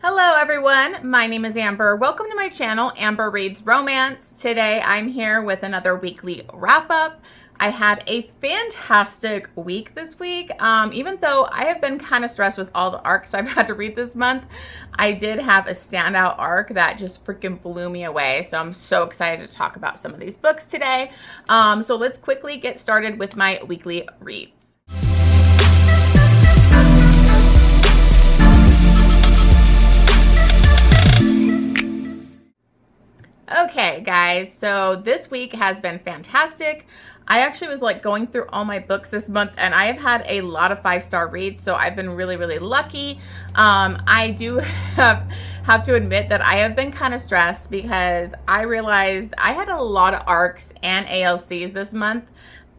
Hello everyone, my name is Amber. Welcome to my channel, Amber Reads Romance. Today I'm here with another weekly wrap-up. I had a fantastic week this week. Even though I have been kind of stressed with all the arcs I've had to read this month, I did have a standout arc that just freaking blew me away. So I'm so excited to talk about some of these books today. So let's quickly get started with my weekly reads. Okay, guys, so this week has been fantastic. I actually was going through all my books this month, and I have had a lot of 5-star reads, so I've been really lucky. I do have to admit that I have been kind of stressed because I realized I had a lot of arcs and ALCs this month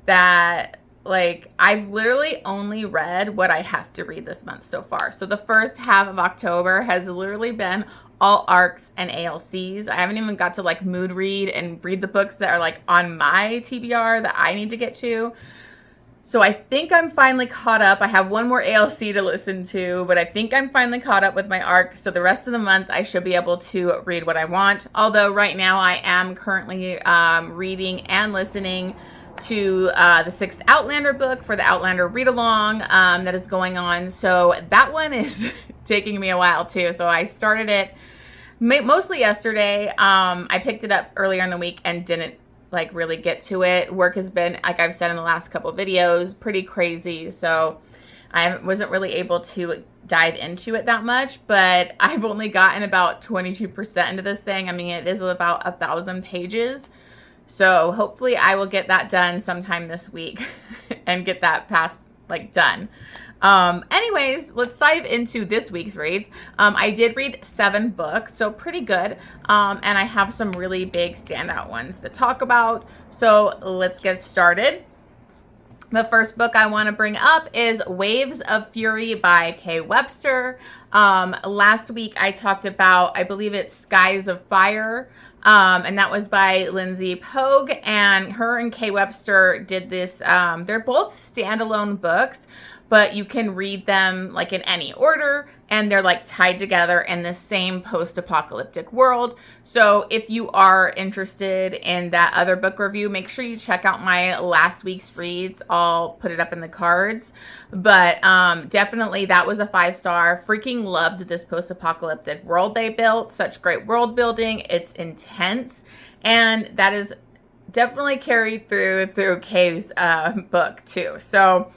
that I've literally only read what I have to read this month so far. So the first half of October has literally been all arcs and ALCs. I haven't even got to mood read and read the books that are on my TBR that I need to get to. So I think I'm finally caught up. I have one more ALC to listen to, but I think I'm finally caught up with my arcs. So the rest of the month I should be able to read what I want. Although right now I am currently reading and listening to the 6th Outlander book for the Outlander read-along that is going on. So that one is taking me a while too. So I started it mostly yesterday. I picked it up earlier in the week and didn't really get to it. Work has been, like I've said in the last couple of videos, pretty crazy. So I wasn't really able to dive into it that much, but I've only gotten about 22% into this thing. I mean, it is about 1,000 pages. So hopefully I will get that done sometime this week and get that past done. Anyways, let's dive into this week's reads. I did read 7 books, so pretty good. And I have some really big standout ones to talk about. So let's get started. The first book I want to bring up is Waves of Fury by K. Webster. Last week I talked about, I believe it's Skies of Fire. And that was by Lindsay Pogue, and her and K. Webster did this. They're both standalone books, but you can read them in any order, and they're tied together in the same post-apocalyptic world. So if you are interested in that other book review, make sure you check out my last week's reads. I'll put it up in the cards. But definitely that was a 5-star. Freaking loved this post-apocalyptic world they built. Such great world building. It's intense, and that is definitely carried through Kay's book too. So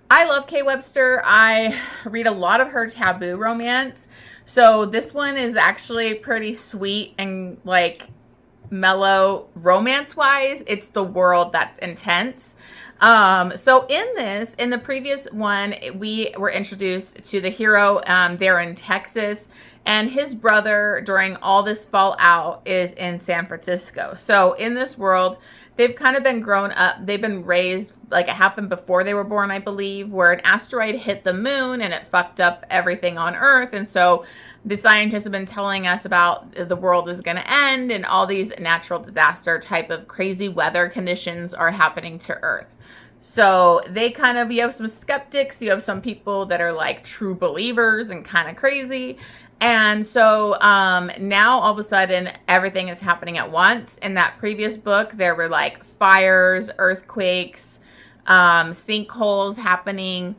I love K. Webster. I read a lot of her taboo romance. So this one is actually pretty sweet and mellow romance-wise. It's the world that's intense. So in the previous one, we were introduced to the hero there in Texas, and his brother during all this fallout is in San Francisco. So in this world, they've kind of been grown up. They've been raised it happened before they were born, I believe, where an asteroid hit the moon and it fucked up everything on Earth. And so the scientists have been telling us about the world is going to end and all these natural disaster type of crazy weather conditions are happening to Earth. So they you have some skeptics, you have some people that are true believers and kind of crazy. And so now all of a sudden everything is happening at once. In that previous book, there were fires, earthquakes, sinkholes happening.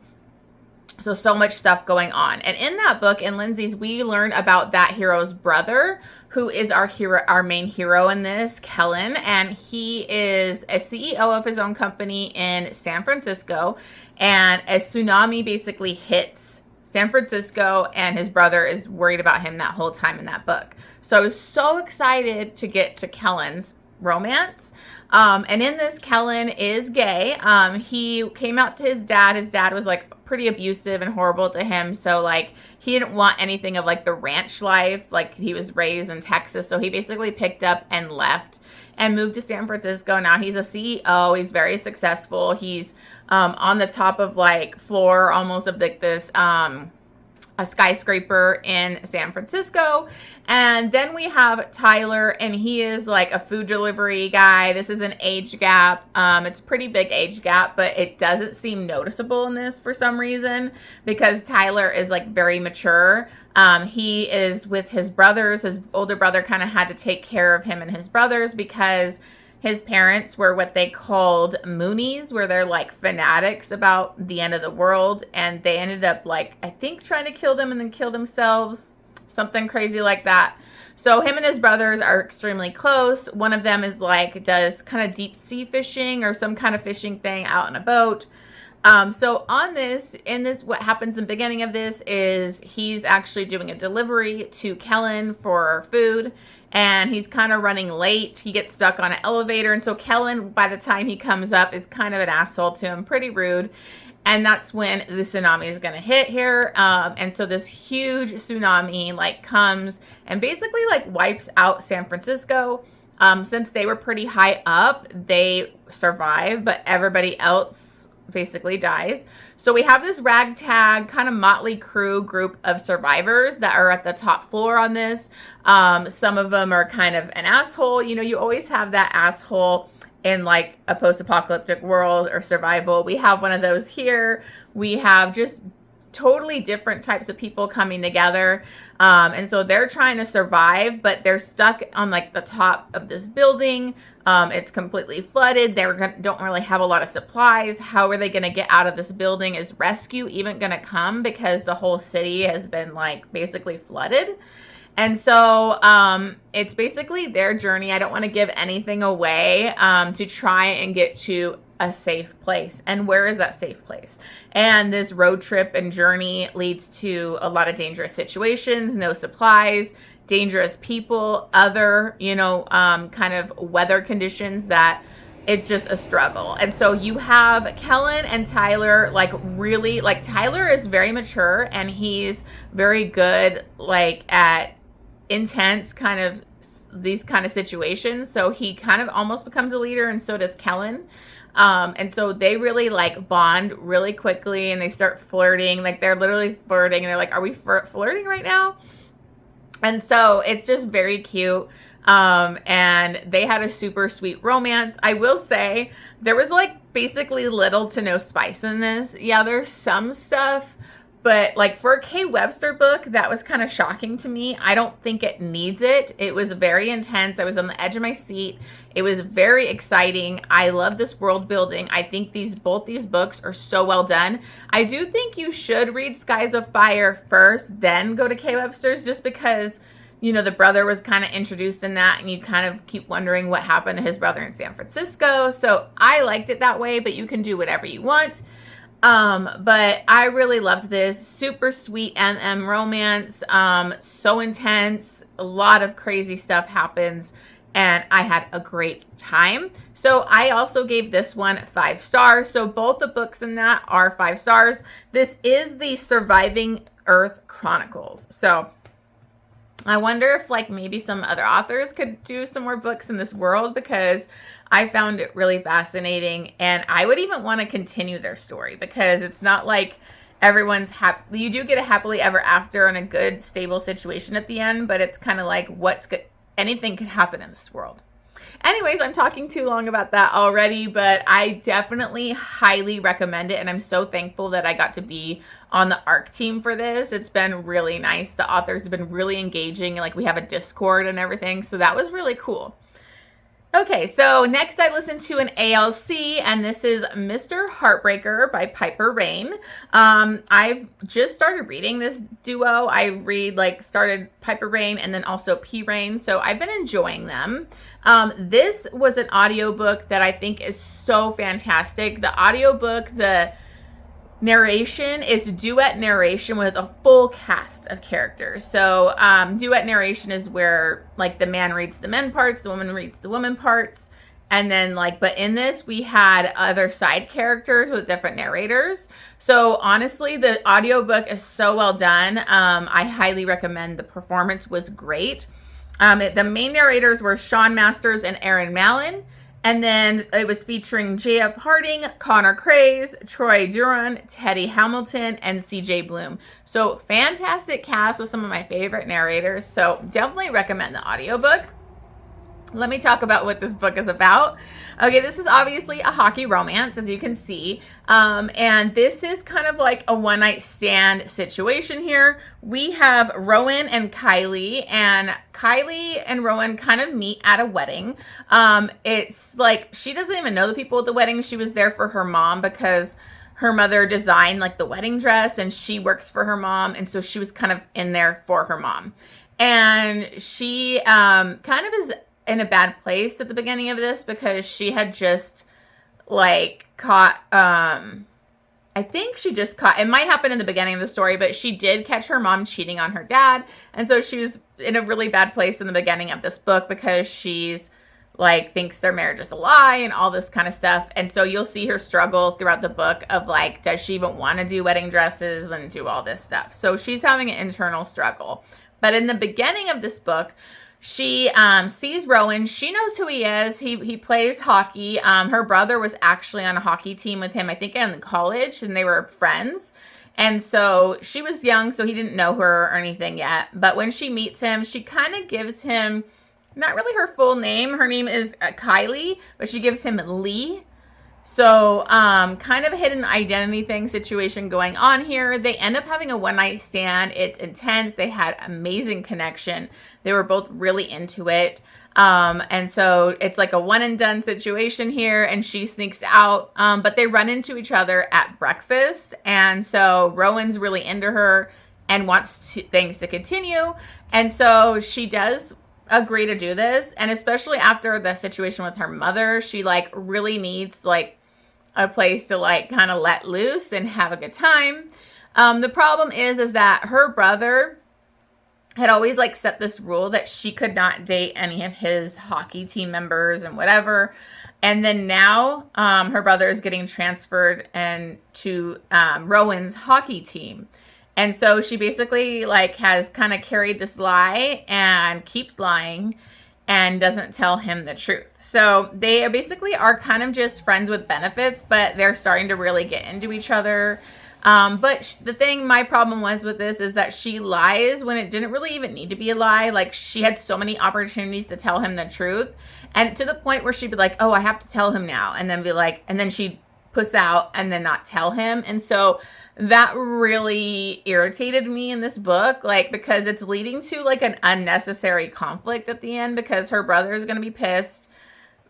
So much stuff going on. And in that book, in Lindsay's, we learn about that hero's brother, who is our main hero in this, Kellen. And he is a CEO of his own company in San Francisco. And a tsunami basically hits San Francisco, and his brother is worried about him that whole time in that book. So I was so excited to get to Kellen's romance. And in this, Kellen is gay. He came out to his dad. His dad was pretty abusive and horrible to him. So he didn't want anything of the ranch life. He was raised in Texas. So he basically picked up and left and moved to San Francisco. Now he's a CEO. He's very successful. He's on the top of floor almost of this a skyscraper in San Francisco. And then we have Tyler, and he is like a food delivery guy. This is an age gap. It's a pretty big age gap, but it doesn't seem noticeable in this for some reason because Tyler is like very mature. He is with his brothers. His older brother kind of had to take care of him and his brothers because his parents were what they called Moonies, where they're like fanatics about the end of the world. And they ended up like, I think, trying to kill them and then kill themselves. Something crazy like that. So him and his brothers are extremely close. One of them is like, does kind of deep sea fishing or some kind of fishing thing out on a boat. So on this, what happens in the beginning of this is he's actually doing a delivery to Kellen for food, and he's kind of running late. He gets stuck on an elevator, and so Kellen, by the time he comes up, is kind of an asshole to him, pretty rude. And that's when the tsunami is going to hit here. And so this huge tsunami like comes and basically like wipes out San Francisco. Since they were pretty high up, they survive, but everybody else basically dies. So we have this ragtag kind of motley crew group of survivors that are at the top floor on this. Some of them are kind of an asshole. You know, you always have that asshole in like a post-apocalyptic world or survival. We have one of those here. We have just totally different types of people coming together. And so they're trying to survive, but they're stuck on like the top of this building. It's completely flooded. They don't really have a lot of supplies. How are they going to get out of this building? Is rescue even going to come? Because the whole city has been like basically flooded. And so it's basically their journey. I don't want to give anything away to try and get to a safe place. And where is that safe place? And this road trip and journey leads to a lot of dangerous situations, no supplies, dangerous people, other, kind of weather conditions that it's just a struggle. And so you have Kellen and Tyler, like really, like Tyler is very mature and he's very good, like at intense kind of these kind of situations. So he kind of almost becomes a leader, and so does Kellen. And so they really like bond really quickly, and they start flirting. Like they're literally flirting, and they're like, "Are we flirting right now?" And so it's just very cute. And they had a super sweet romance. I will say there was like basically little to no spice in this. Yeah, there's some stuff, but like for a K. Webster book, that was kind of shocking to me. I don't think it needs it. It was very intense. I was on the edge of my seat. It was very exciting. I love this world building. I think both these books are so well done. I do think you should read Skies of Fire first, then go to K. Webster's, just because, the brother was kind of introduced in that, and you kind of keep wondering what happened to his brother in San Francisco. So I liked it that way, but you can do whatever you want. But I really loved this. Super sweet MM romance. So intense. A lot of crazy stuff happens, and I had a great time. So I also gave this one 5 stars. So both the books in that are 5 stars. This is the Surviving Earth Chronicles. So I wonder if like maybe some other authors could do some more books in this world, because I found it really fascinating, and I would even want to continue their story, because it's not like everyone's happy. You do get a happily ever after and a good stable situation at the end, but it's kind of like anything could happen in this world. Anyways, I'm talking too long about that already, but I definitely highly recommend it, and I'm so thankful that I got to be on the ARC team for this. It's been really nice. The authors have been really engaging, like we have a Discord and everything, so that was really cool. Okay, so next I listened to an ALC, and this is Mr. Heartbreaker by Piper Rayne. I've just started reading this duo. I started Piper Rayne and then also P. Rayne, so I've been enjoying them. This was an audiobook that I think is so fantastic. The audiobook, the narration, it's duet narration with a full cast of characters. So duet narration is where like the man reads the men parts, the woman reads the woman parts, and then but in this we had other side characters with different narrators. So honestly, the audiobook is so well done. I highly recommend. The performance was great. The main narrators were Sean Masters and Aaron Mallon. And then it was featuring J.F. Harding, Connor Craze, Troy Duran, Teddy Hamilton, and C.J. Bloom. So fantastic cast with some of my favorite narrators. So definitely recommend the audiobook. Let me talk about what this book is about. Okay, this is obviously a hockey romance, as you can see. And this is kind of like a one-night stand situation here. We have Rowan and Kylie, and Kylie and Rowan kind of meet at a wedding. It's like she doesn't even know the people at the wedding. She was there for her mom because her mother designed like the wedding dress, and she works for her mom. And so she was kind of in there for her mom. And she kind of is in a bad place at the beginning of this because she had just like caught, I think she just caught, it might happen in the beginning of the story, but she did catch her mom cheating on her dad. And so she was in a really bad place in the beginning of this book because she's like thinks their marriage is a lie and all this kind of stuff. And so you'll see her struggle throughout the book of like, does she even want to do wedding dresses and do all this stuff? So she's having an internal struggle. But in the beginning of this book, she sees Rowan. She knows who he is. He plays hockey. Her brother was actually on a hockey team with him, I think in college, and they were friends. And so she was young, so he didn't know her or anything yet. But when she meets him, she kind of gives him, not really her full name. Her name is Kylie, but she gives him Lee. So kind of a hidden identity thing situation going on here. They end up having a one-night stand. It's intense. They had amazing connection. They were both really into it. And so it's like a one and done situation here, and she sneaks out. But they run into each other at breakfast. And so Rowan's really into her and wants things to continue. And so she does agree to do this. And especially after the situation with her mother, she like really needs like a place to like kind of let loose and have a good time. The problem is that her brother had always like set this rule that she could not date any of his hockey team members and whatever. And then now her brother is getting transferred and to Rowan's hockey team. And so she basically like has kind of carried this lie and keeps lying and doesn't tell him the truth. So they basically are kind of just friends with benefits, but they're starting to really get into each other. But the thing, my problem was with this is that she lies when it didn't really even need to be a lie. Like she had so many opportunities to tell him the truth, and to the point where she'd be like, oh, I have to tell him now. And then be like, and then she'd puss out and then not tell him. And so that really irritated me in this book, like, because it's leading to like an unnecessary conflict at the end because her brother is going to be pissed.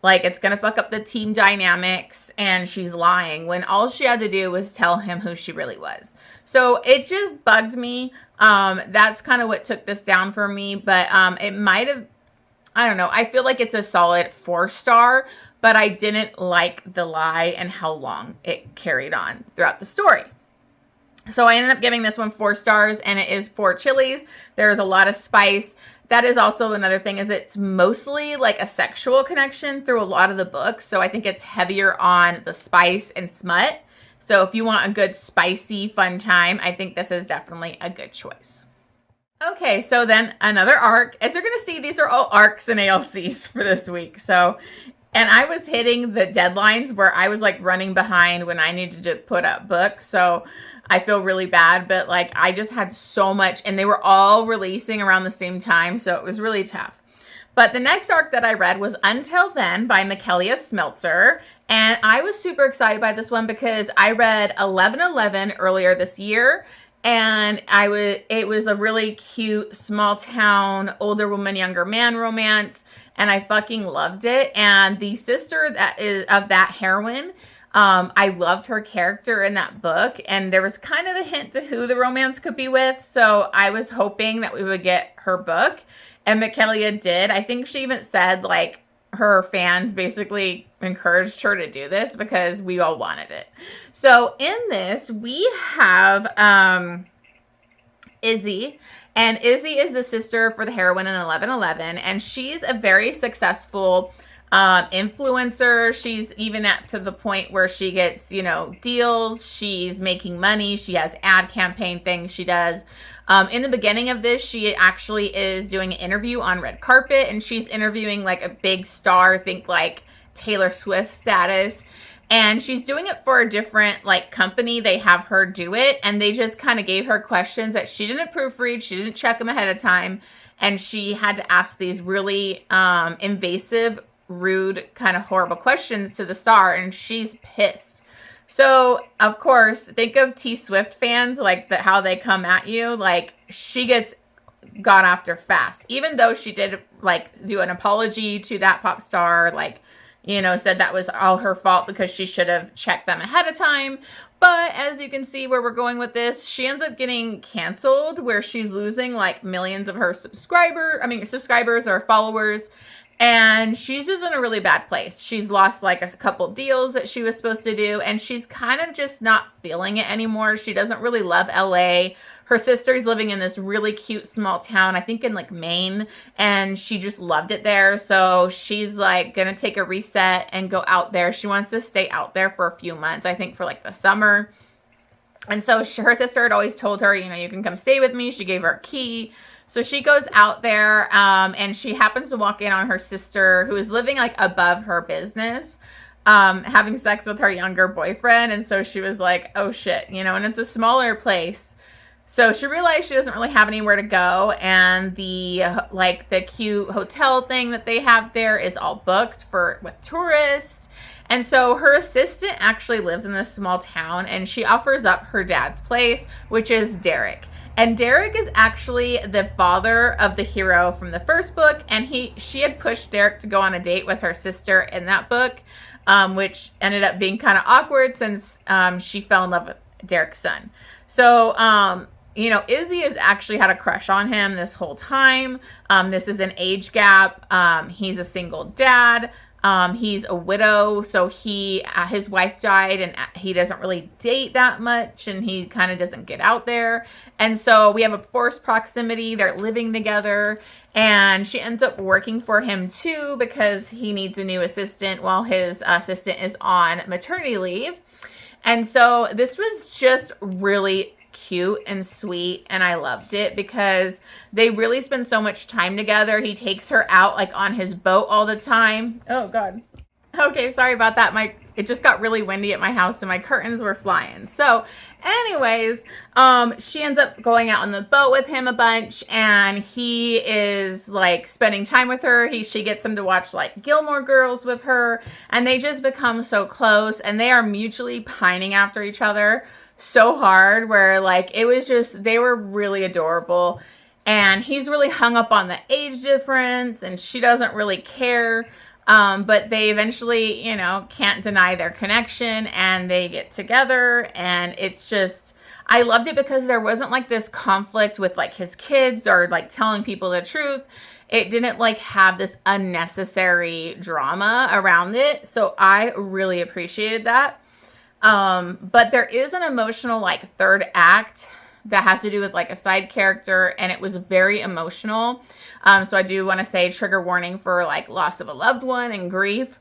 Like it's going to fuck up the team dynamics and she's lying when all she had to do was tell him who she really was. So it just bugged me. That's kind of what took this down for me, but it might have, I don't know. I feel like it's a solid 4-star, but I didn't like the lie and how long it carried on throughout the story. So I ended up giving this one 4 stars, and it is 4 chilies. There's a lot of spice. That is also another thing, is it's mostly like a sexual connection through a lot of the books. So I think it's heavier on the spice and smut. So if you want a good spicy fun time, I think this is definitely a good choice. Okay, so then another arc. As you're going to see, these are all arcs and ALCs for this week. So, and I was hitting the deadlines where I was like running behind when I needed to put up books. So I feel really bad, but like I just had so much, and they were all releasing around the same time, so it was really tough. But the next arc that I read was Until Then by Micalea Smeltzer, and I was super excited by this one because I read 1111 earlier this year, and it was a really cute small town older woman younger man romance, and I fucking loved it. And the sister that is of that heroine, I loved her character in that book, and there was kind of a hint to who the romance could be with, so I was hoping that we would get her book, and Micalea did. I think she even said, like, her fans basically encouraged her to do this because we all wanted it. So in this, we have Izzy, and Izzy is the sister for the heroine in 1111, and she's a very successful influencer. She's even to the point where she gets, deals. She's making money. She has ad campaign things she does. In the beginning of this, she actually is doing an interview on red carpet, and she's interviewing like a big star, think like Taylor Swift status. And she's doing it for a different like company. They have her do it, and they just kind of gave her questions that she didn't proofread. She didn't check them ahead of time, and she had to ask these really invasive, rude, kind of horrible questions to the star, and she's pissed. So, of course, think of T Swift fans, like how they come at you. Like, she gets gone after fast, even though she did like do an apology to that pop star, like, you know, said that was all her fault because she should have checked them ahead of time. But as you can see where we're going with this, she ends up getting canceled, where she's losing like millions of her subscribers or followers. And she's just in a really bad place. She's lost like a couple deals that she was supposed to do, and she's kind of just not feeling it anymore. She doesn't really love LA. Her sister's living in this really cute small town, I think in like Maine, and she just loved it there. So she's like gonna take a reset and go out there. She wants to stay out there for a few months, I think for like the summer. And so her sister had always told her, you know, you can come stay with me. She gave her a key. So she goes out there, and she happens to walk in on her sister, who is living like above her business, having sex with her younger boyfriend. And so she was like, oh shit, you know, and it's a smaller place. So she realized she doesn't really have anywhere to go, and the cute hotel thing that they have there is all booked with tourists. And so her assistant actually lives in this small town, and she offers up her dad's place, which is Derek. And Derek is actually the father of the hero from the first book, and she had pushed Derek to go on a date with her sister in that book, which ended up being kind of awkward since she fell in love with Derek's son. So, you know, Izzy has actually had a crush on him this whole time. This is an age gap. He's a single dad. He's a widow, so his wife died, and he doesn't really date that much, and he kind of doesn't get out there. And so we have a forced proximity. They're living together, and she ends up working for him too because he needs a new assistant while his assistant is on maternity leave. And so this was just really cute and sweet, and I loved it because they really spend so much time together. He takes her out like on his boat all the time. Oh god. Okay, sorry about that. It just got really windy at my house and my curtains were flying. So anyways, she ends up going out on the boat with him a bunch, and he is like spending time with her. She gets him to watch like Gilmore Girls with her, and they just become so close, and they are mutually pining after each other so hard, where like it was just, they were really adorable. And he's really hung up on the age difference, and she doesn't really care. But they eventually, you know, can't deny their connection, and they get together, and it's just, I loved it because there wasn't like this conflict with like his kids or like telling people the truth. It didn't like have this unnecessary drama around it. So I really appreciated that. But there is an emotional like third act that has to do with like a side character, and it was very emotional. So I do want to say trigger warning for like loss of a loved one and grief,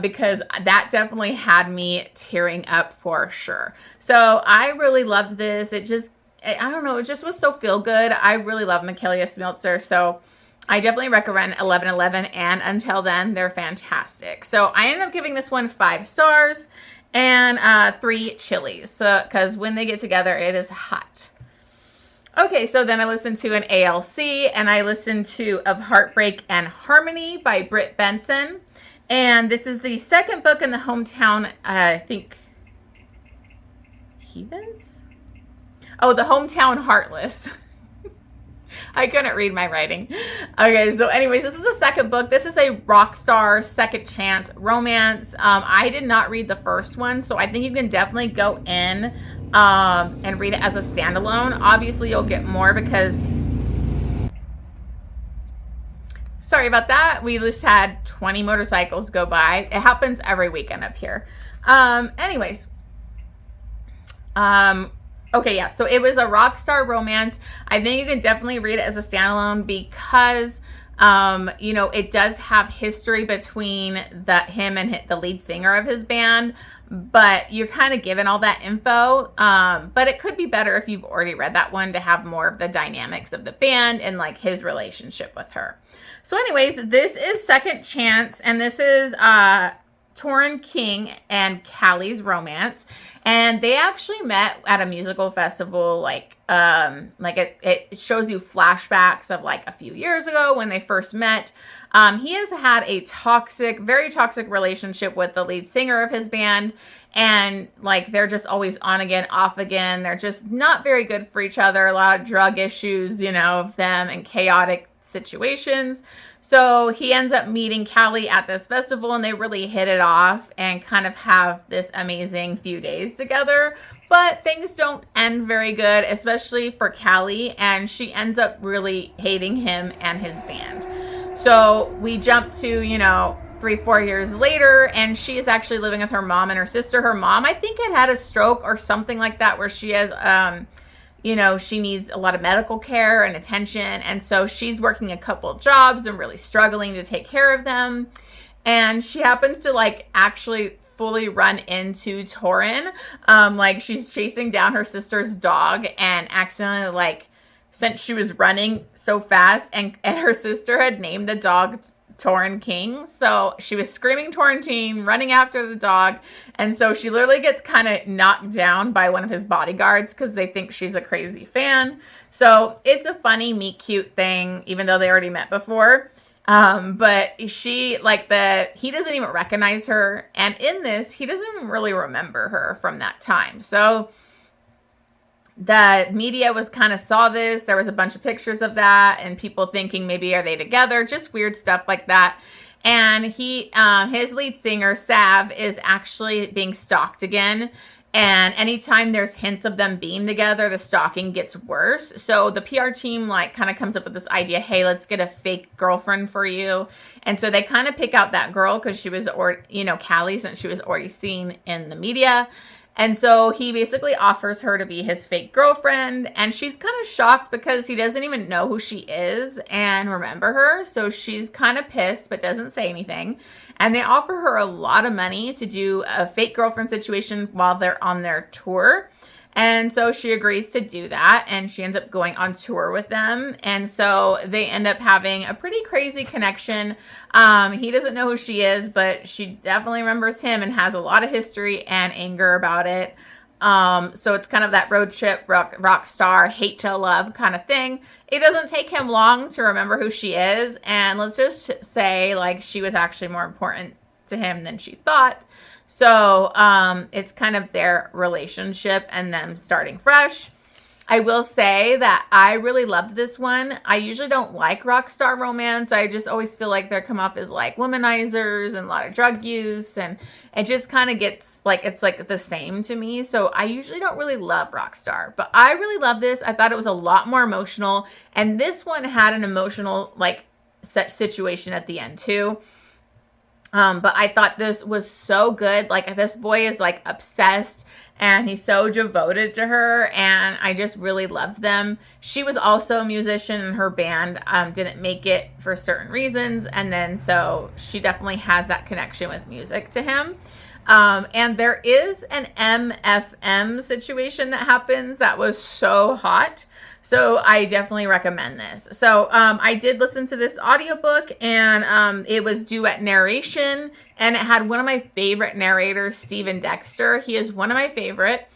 because that definitely had me tearing up for sure. So I really loved this. I don't know, it just was so feel good. I really love Micalea Smeltzer, so I definitely recommend 1111 and Until Then. They're fantastic. So I ended up giving this one 5 stars and 3 chilies, because when they get together, it is hot. Okay, so then I listened to an ALC, and I listened to Of Heartbreak and Harmony by Brit Benson. And this is the second book in the hometown, I think, Heathens? Oh, the hometown Heartless. I couldn't read my writing. Okay, so anyways, this is the second book. This is a rock star second chance romance. I did not read the first one, so I think you can definitely go in and read it as a standalone. Obviously, you'll get more because, sorry about that, we just had 20 motorcycles go by. It happens every weekend up here. Anyways, okay, yeah, so it was a rock star romance. I think you can definitely read it as a standalone because, you know, it does have history between him and the lead singer of his band, but you're kind of given all that info. But it could be better if you've already read that one to have more of the dynamics of the band and like his relationship with her. So anyways, this is Second Chance, and this is Torrin King and Callie's romance, and they actually met at a musical festival. It shows you flashbacks of like a few years ago when they first met. He has had a very toxic relationship with the lead singer of his band, and like they're just always on again, off again. They're just not very good for each other. A lot of drug issues, of them, and chaotic situations. So he ends up meeting Callie at this festival, and they really hit it off and kind of have this amazing few days together. But things don't end very good, especially for Callie, and she ends up really hating him and his band. So we jump to, 3-4 years later, and she is actually living with her mom and her sister. Her mom, I think, had a stroke or something like that, where she has she needs a lot of medical care and attention. And so she's working a couple jobs and really struggling to take care of them. And she happens to actually fully run into Torrin. She's chasing down her sister's dog and accidentally since she was running so fast, and her sister had named the dog Torrin King. So she was screaming Torrin King, running after the dog. And so she literally gets kind of knocked down by one of his bodyguards because they think she's a crazy fan. So it's a funny meet cute thing, even though they already met before. But he doesn't even recognize her. And in this, he doesn't even really remember her from that time. So the media kind of saw this. There was a bunch of pictures of that and people thinking maybe are they together, just weird stuff like that. And his lead singer, Sav, is actually being stalked again. And anytime there's hints of them being together, the stalking gets worse. So the PR team kind of comes up with this idea, hey, let's get a fake girlfriend for you. And so they kind of pick out that girl because she was, Callie, since she was already seen in the media. And so he basically offers her to be his fake girlfriend, and she's kind of shocked because he doesn't even know who she is and remember her. So she's kind of pissed, but doesn't say anything. And they offer her a lot of money to do a fake girlfriend situation while they're on their tour. And so she agrees to do that, and she ends up going on tour with them. And so they end up having a pretty crazy connection. He doesn't know who she is, but she definitely remembers him and has a lot of history and anger about it. So it's kind of that road trip, rock star, hate to love kind of thing. It doesn't take him long to remember who she is. And let's just say she was actually more important to him than she thought. So it's kind of their relationship and them starting fresh. I will say that I really loved this one. I usually don't like rock star romance. I just always feel like they come off as womanizers and a lot of drug use, and it just kind of gets it's the same to me. So I usually don't really love rock star, but I really love this. I thought it was a lot more emotional, and this one had an emotional set situation at the end too. But I thought this was so good. This boy is obsessed and he's so devoted to her, and I just really loved them. She was also a musician, and her band didn't make it for certain reasons, and then so she definitely has that connection with music to him. And there is an MFM situation that happens that was so hot. So I definitely recommend this. So I did listen to this audiobook, and it was duet narration, and it had one of my favorite narrators, Stephen Dexter. He is one of my favorite.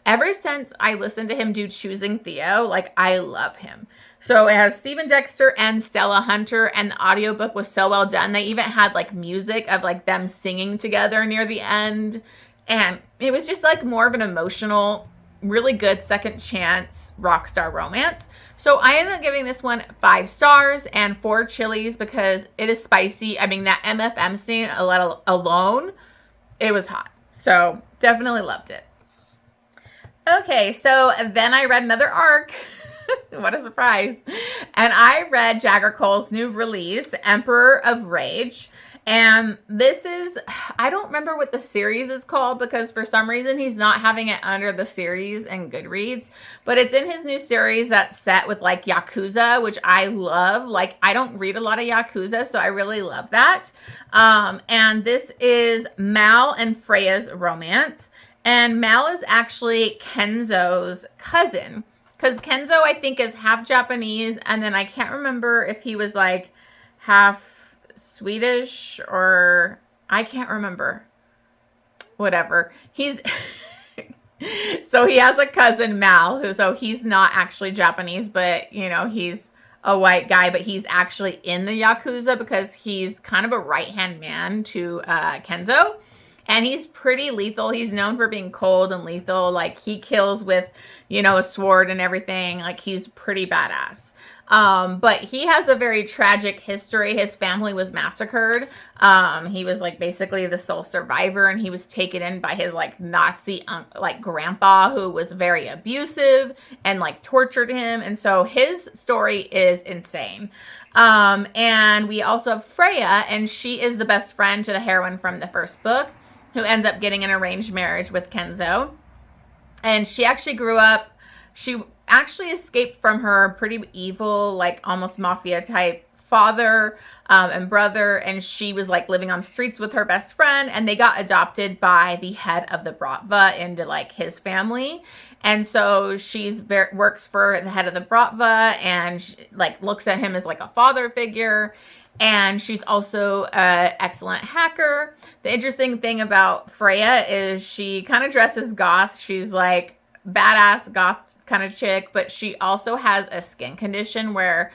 Ever since I listened to him do Choosing Theo, I love him. So it has Stephen Dexter and Stella Hunter, and the audiobook was so well done. They even had music of them singing together near the end. And it was just more of an emotional, really good second chance rock star romance. So I ended up giving this one 5 stars and 4 chilies because it is spicy. I mean, that MFM scene alone, it was hot. So definitely loved it. Okay, so then I read another arc. What a surprise. And I read Jagger Cole's new release, Emperor of Rage. And this is, I don't remember what the series is called because for some reason he's not having it under the series in Goodreads. But it's in his new series that's set with Yakuza, which I love. I don't read a lot of Yakuza, so I really love that. And this is Mal and Freya's romance. And Mal is actually Kenzo's cousin. Because Kenzo, I think, is half Japanese. And then I can't remember if he was half Swedish or I can't remember. whatever. So he has a cousin, Mal, so he's not actually Japanese, but, you know, he's a white guy, but he's actually in the Yakuza because he's kind of a right-hand man to Kenzo. And he's pretty lethal. He's known for being cold and lethal. Like, he kills with, you know, a sword and everything. Like, he's pretty badass. But he has a very tragic history. His family was massacred. He was, like, basically the sole survivor, and he was taken in by his, like, Nazi, like, grandpa, who was very abusive and, like, tortured him. And so his story is insane. And we also have Freya, and she is the best friend to the heroine from the first book, who ends up getting an arranged marriage with Kenzo. And she actually grew up, she actually escaped from her pretty evil, like almost mafia type father and brother, and she was like living on streets with her best friend, and they got adopted by the head of the Bratva into like his family. And so she's works for the head of the Bratva, and she, like, looks at him as like a father figure. And she's also an excellent hacker. The interesting thing about Freya is she kind of dresses goth. She's like badass goth kind of chick, but she also has a skin condition where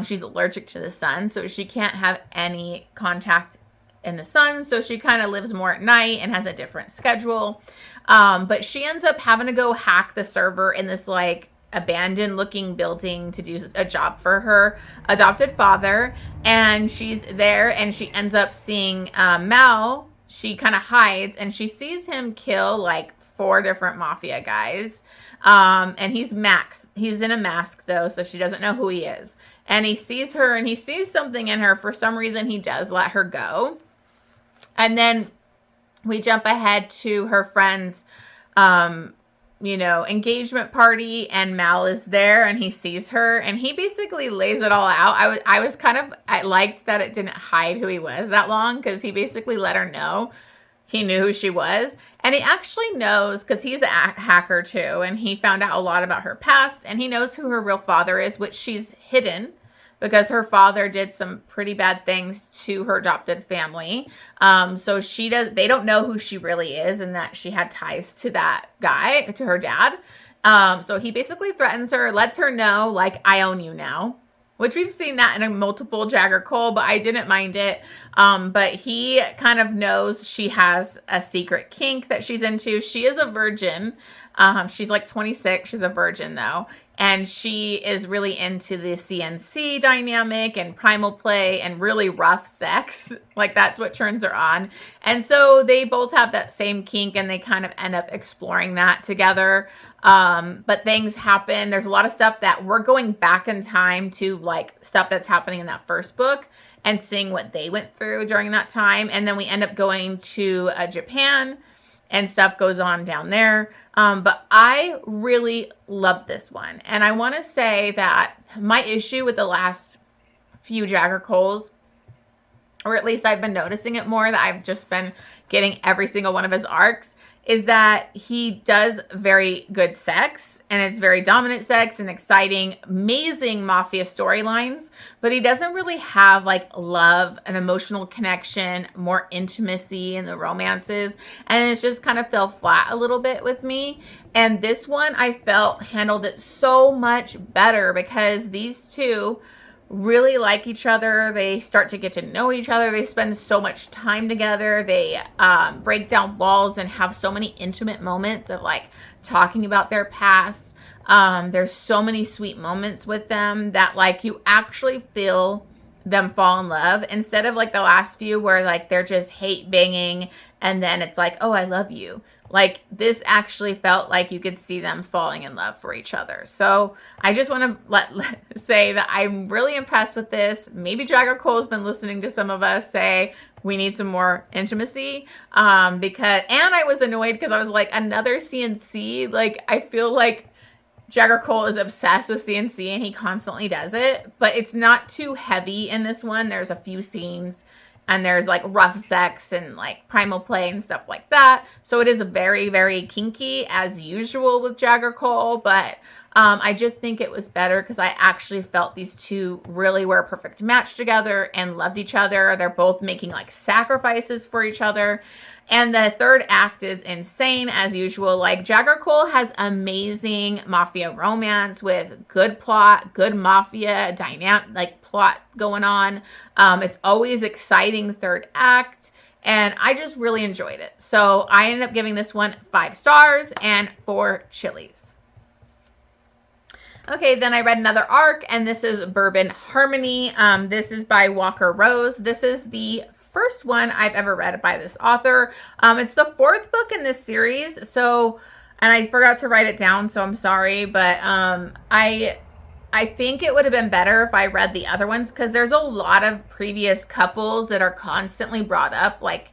she's allergic to the sun. So she can't have any contact in the sun. So she kind of lives more at night and has a different schedule. But she ends up having to go hack the server in this like abandoned looking building to do a job for her adopted father. And she's there and she ends up seeing Mal. She kind of hides and she sees him kill like 4 different mafia guys. And he's in a mask though, so she doesn't know who he is. And he sees her and he sees something in her. For some reason, he does let her go. And then we jump ahead to her friend's engagement party, and Mal is there and he sees her and he basically lays it all out. I liked that it didn't hide who he was that long, because he basically let her know he knew who she was. And he actually knows, because he's a hacker too, and he found out a lot about her past, and he knows who her real father is, which she's hidden because her father did some pretty bad things to her adopted family. So they don't know who she really is, and that she had ties to that guy, to her dad. So he basically threatens her, lets her know, like, I own you now, which we've seen that in a multiple Jagger Cole, but I didn't mind it. But he kind of knows she has a secret kink that she's into. She is a virgin. She's like 26. She's a virgin though. And she is really into the CNC dynamic and primal play and really rough sex. Like, that's what turns her on. And so they both have that same kink, and they kind of end up exploring that together. But things happen. There's a lot of stuff that we're going back in time to, like, stuff that's happening in that first book and seeing what they went through during that time. And then we end up going to Japan, and stuff goes on down there. But I really love this one. And I want to say that my issue with the last few Jagger Coles, or at least I've been noticing it more, that I've just been getting every single one of his arcs, is that he does very good sex, and it's very dominant sex and exciting, amazing mafia storylines, but he doesn't really have like love, an emotional connection, more intimacy in the romances, and it's just kind of fell flat a little bit with me. And this one, I felt, handled it so much better, because these two really like each other. They start to get to know each other. They spend so much time together. They break down walls and have so many intimate moments of like talking about their past. There's so many sweet moments with them that like you actually feel them fall in love, instead of like the last few where like they're just hate banging and then it's like, oh, I love you. Like, this actually felt like you could see them falling in love for each other. So I just want to say that I'm really impressed with this. Maybe Jagger Cole's been listening to some of us say we need some more intimacy. And I was annoyed because I was like, another CNC. Like, I feel like Jagger Cole is obsessed with CNC and he constantly does it, but it's not too heavy in this one. There's a few scenes, and there's like rough sex and like primal play and stuff like that. So it is very, very kinky as usual with Jagger Cole, but I just think it was better because I actually felt these two really were a perfect match together and loved each other. They're both making like sacrifices for each other. And the third act is insane as usual. Like Jagger Cole has amazing mafia romance with good plot, good mafia dynamic, like plot going on. It's always exciting third act. And I just really enjoyed it. So I ended up giving this one 5 stars and 4 chilies. Okay, then I read another arc, and this is Bourbon Harmony. This is by Walker Rose. This is the first one I've ever read by this author. It's the 4th book in this series. So, and I forgot to write it down, so I'm sorry. But I think it would have been better if I read the other ones because there's a lot of previous couples that are constantly brought up. Like,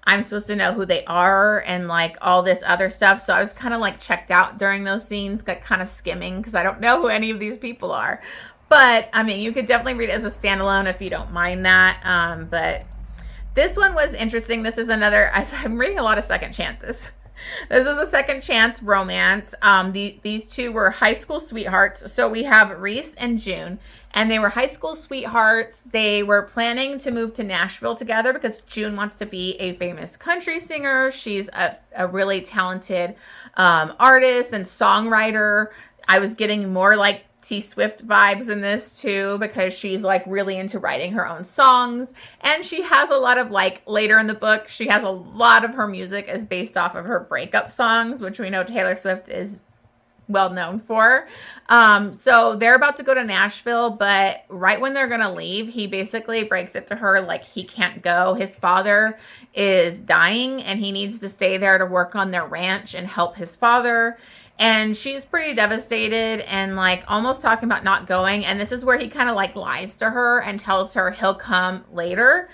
I'm supposed to know who they are and like all this other stuff. So I was kind of like checked out during those scenes, got kind of skimming because I don't know who any of these people are. But I mean, you could definitely read it as a standalone if you don't mind that. But this one was interesting. This is another, I'm reading a lot of second chances. This was a second chance romance. These two were high school sweethearts. So we have Reese and June, and they were high school sweethearts. They were planning to move to Nashville together because June wants to be a famous country singer. She's a really talented artist and songwriter. I was getting more like T Swift vibes in this too because she's like really into writing her own songs, and she has a lot of like later in the book she has a lot of her music is based off of her breakup songs, which we know Taylor Swift is well known for. So they're about to go to Nashville, but right when they're gonna leave, he basically breaks it to her like he can't go. His father is dying and he needs to stay there to work on their ranch and help his father. And she's pretty devastated and like almost talking about not going. And this is where he kind of like lies to her and tells her he'll come later.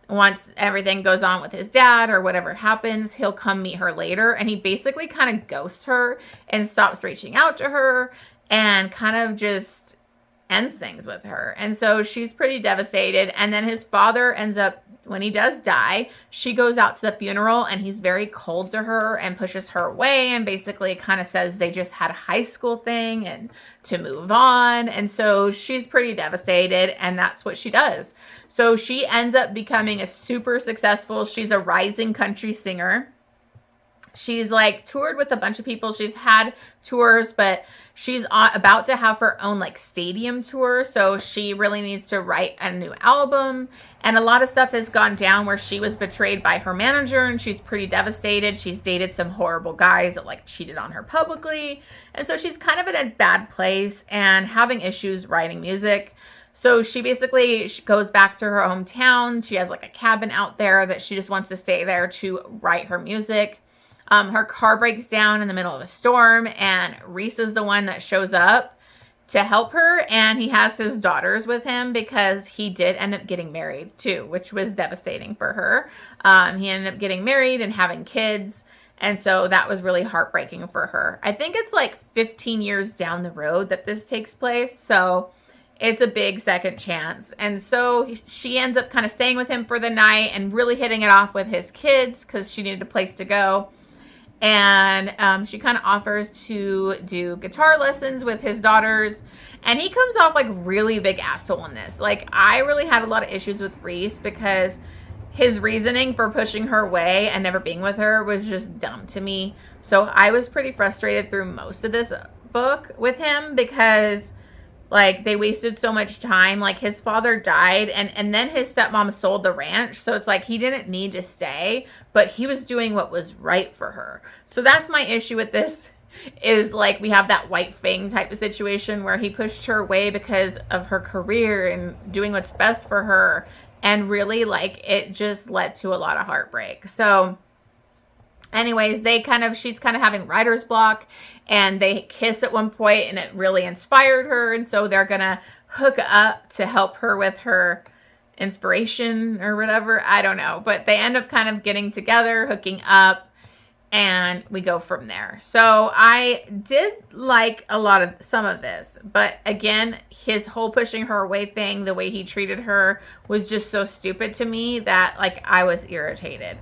Once everything goes on with his dad or whatever happens, he'll come meet her later. And he basically kind of ghosts her and stops reaching out to her and kind of just ends things with her. And so she's pretty devastated. And then his father ends up, when he does die, she goes out to the funeral and he's very cold to her and pushes her away and basically kind of says they just had a high school thing and to move on. And so she's pretty devastated, and that's what she does. So she ends up becoming a super successful, she's a rising country singer. She's like toured with a bunch of people. She's had tours, but she's about to have her own like stadium tour. So she really needs to write a new album. And a lot of stuff has gone down where she was betrayed by her manager and she's pretty devastated. She's dated some horrible guys that like cheated on her publicly. And so she's kind of in a bad place and having issues writing music. So she goes back to her hometown. She has like a cabin out there that she just wants to stay there to write her music. Her car breaks down in the middle of a storm, and Reese is the one that shows up to help her, and he has his daughters with him because he did end up getting married too, which was devastating for her. He ended up getting married and having kids, and so that was really heartbreaking for her. I think it's like 15 years down the road that this takes place, so it's a big second chance. And so she ends up kind of staying with him for the night and really hitting it off with his kids because she needed a place to go. And she kind of offers to do guitar lessons with his daughters. And he comes off like really big asshole in this. Like, I really had a lot of issues with Reese because his reasoning for pushing her away and never being with her was just dumb to me. So I was pretty frustrated through most of this book with him because like they wasted so much time. Like his father died and then his stepmom sold the ranch. So it's like he didn't need to stay, but he was doing what was right for her. So that's my issue with this is like we have that white fang type of situation where he pushed her away because of her career and doing what's best for her. And really like it just led to a lot of heartbreak. So anyways, she's kind of having writer's block and they kiss at one point and it really inspired her. And so they're going to hook up to help her with her inspiration or whatever. I don't know, but they end up kind of getting together, hooking up, and we go from there. So I did like some of this, but again, his whole pushing her away thing, the way he treated her was just so stupid to me that like I was irritated.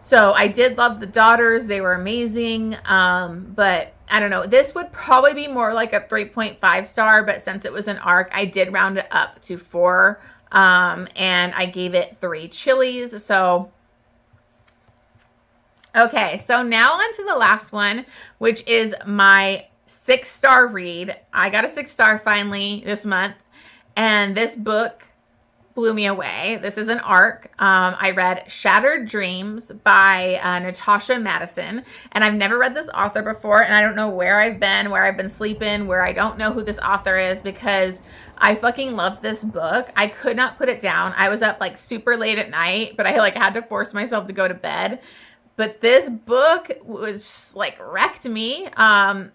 So I did love the daughters. They were amazing. But I don't know. This would probably be more like a 3.5 star, but since it was an arc, I did round it up to 4. And I gave it 3 chilies. So, okay. So now on to the last one, which is my 6-star read. I got a 6-star finally this month. And this book blew me away. This is an arc. I read Shattered Dreams by Natasha Madison, and I've never read this author before, and I don't know where I've been sleeping, where I don't know who this author is, because I fucking loved this book. I could not put it down. I was up like super late at night, but I like had to force myself to go to bed. But this book was like wrecked me.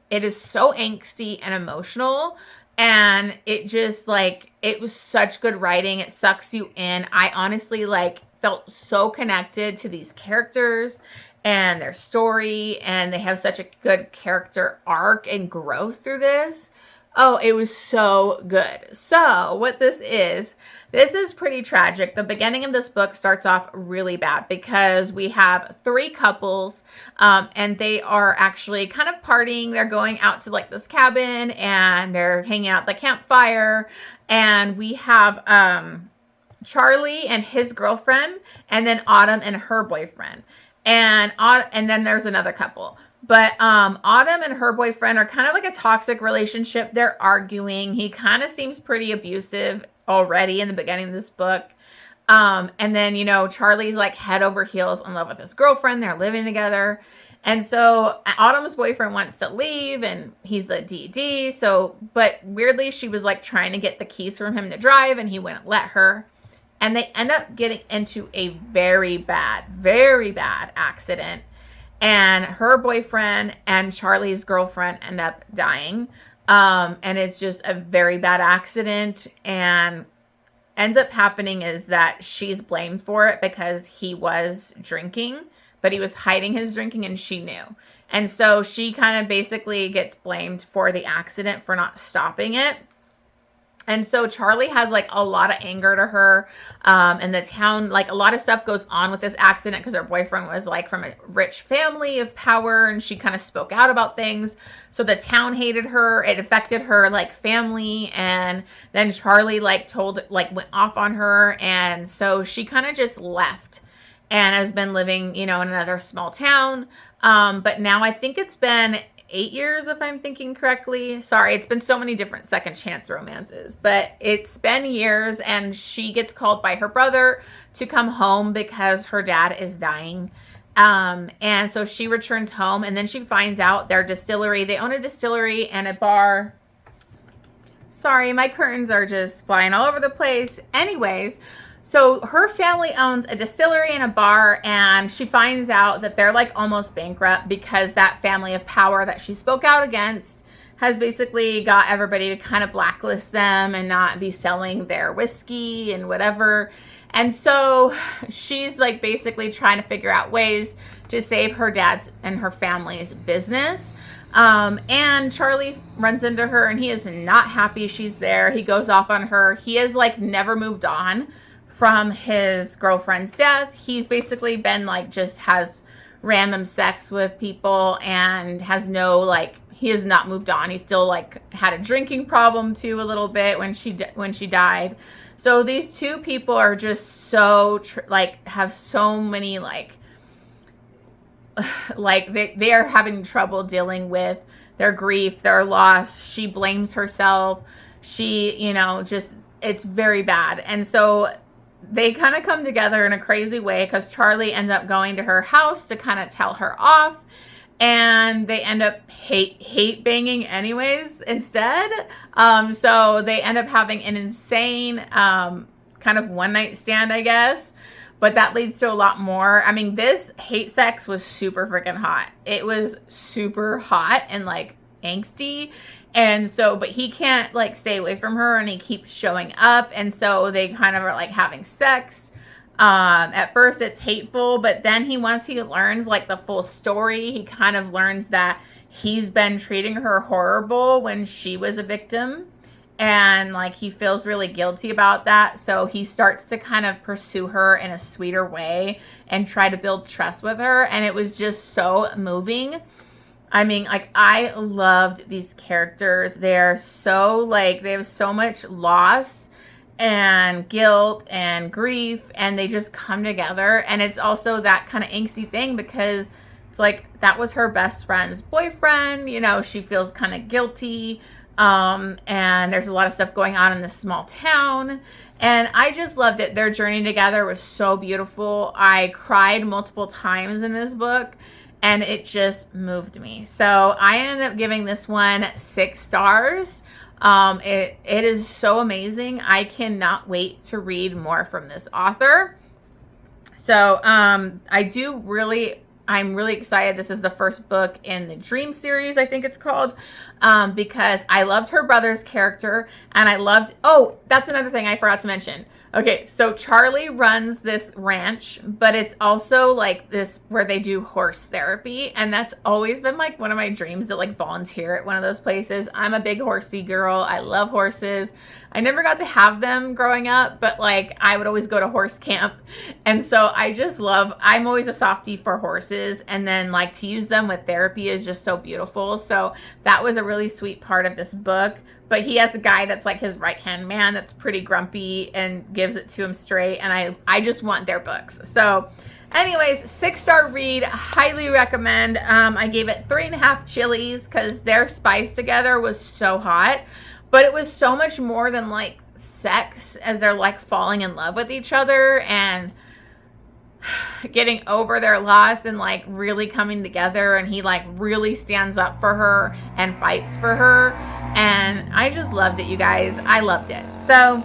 It is so angsty and emotional. And it just like, it was such good writing. It sucks you in. I honestly like felt so connected to these characters and their story. And they have such a good character arc and growth through this. Oh, it was so good. So what this is pretty tragic. The beginning of this book starts off really bad because we have 3 couples and they are actually kind of partying. They're going out to like this cabin and they're hanging out at the campfire. And we have Charlie and his girlfriend, and then Autumn and her boyfriend. And then there's another couple. But Autumn and her boyfriend are kind of like a toxic relationship. They're arguing. He kind of seems pretty abusive already in the beginning of this book. And then, you know, Charlie's like head over heels in love with his girlfriend. They're living together. And so Autumn's boyfriend wants to leave and he's the DD. So, but weirdly, she was like trying to get the keys from him to drive and he wouldn't let her. And they end up getting into a very bad accident. And her boyfriend and Charlie's girlfriend end up dying. And it's just a very bad accident. And ends up happening is that she's blamed for it because he was drinking, but he was hiding his drinking and she knew. And so she kind of basically gets blamed for the accident for not stopping it. And so Charlie has like a lot of anger to her, and the town, like a lot of stuff goes on with this accident because her boyfriend was like from a rich family of power and she kind of spoke out about things. So the town hated her. It affected her like family. And then Charlie like went off on her. And so she kind of just left and has been living, you know, in another small town. But now I think it's been 8 years, if I'm thinking correctly. Sorry, it's been so many different second chance romances, but it's been years and she gets called by her brother to come home because her dad is dying. And so she returns home and then she finds out their distillery, they own a distillery and a bar. Sorry, my curtains are just flying all over the place. Anyways, so her family owns a distillery and a bar, and she finds out that they're like almost bankrupt because that family of power that she spoke out against has basically got everybody to kind of blacklist them and not be selling their whiskey and whatever. And so she's like basically trying to figure out ways to save her dad's and her family's business. And Charlie runs into her and he is not happy she's there. He goes off on her. He has like never moved on from his girlfriend's death. He's basically been like, just has random sex with people and has no, like, he has not moved on. He still like had a drinking problem too a little bit when she died. So these two people are just so like have so many like they are having trouble dealing with their grief, their loss. She blames herself. She, you know, just, it's very bad. And so they kind of come together in a crazy way because Charlie ends up going to her house to kind of tell her off, and they end up hate banging anyways instead. So they end up having an insane kind of one night stand, I guess, but that leads to a lot more. I mean, this hate sex was super freaking hot. It was super hot and like angsty. And so, but he can't like stay away from her and he keeps showing up. And so they kind of are like having sex. At first it's hateful, but then once he learns like the full story, he kind of learns that he's been treating her horrible when she was a victim. and like he feels really guilty about that, so he starts to kind of pursue her in a sweeter way and try to build trust with her, and it was just so moving. I mean, like, I loved these characters. They're so, like, they have so much loss and guilt and grief, and they just come together. And it's also that kind of angsty thing because it's like, that was her best friend's boyfriend. You know, she feels kind of guilty. And there's a lot of stuff going on in this small town. And I just loved it. Their journey together was so beautiful. I cried multiple times in this book, and it just moved me. So I ended up giving this one 6 stars. It is so amazing. I cannot wait to read more from this author. So I'm really excited. This is the first book in the Dream series, I think it's called, because I loved her brother's character, and I loved, oh, that's another thing I forgot to mention. Okay, so Charlie runs this ranch, but it's also like this where they do horse therapy, and that's always been like one of my dreams to like volunteer at one of those places. I'm a big horsey girl. I love horses. I never got to have them growing up, but like I would always go to horse camp, and so I'm always a softie for horses, and then like to use them with therapy is just so beautiful. So that was a really sweet part of this book. But he has a guy that's like his right-hand man that's pretty grumpy and gives it to him straight. And I just want their books. So anyways, 6-star read. Highly recommend. I gave it 3.5 chilies because their spice together was so hot. But it was so much more than like sex, as they're like falling in love with each other and getting over their loss and like really coming together, and he like really stands up for her and fights for her, and I just loved it, you guys. I loved it. So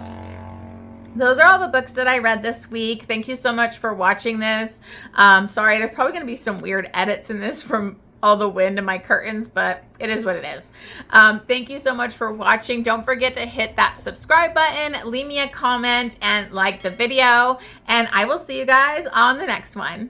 those are all the books that I read this week. Thank you so much for watching this. Sorry, there's probably going to be some weird edits in this from all the wind in my curtains, but it is what it is. Thank you so much for watching. Don't forget to hit that subscribe button, leave me a comment, and like the video, and I will see you guys on the next one.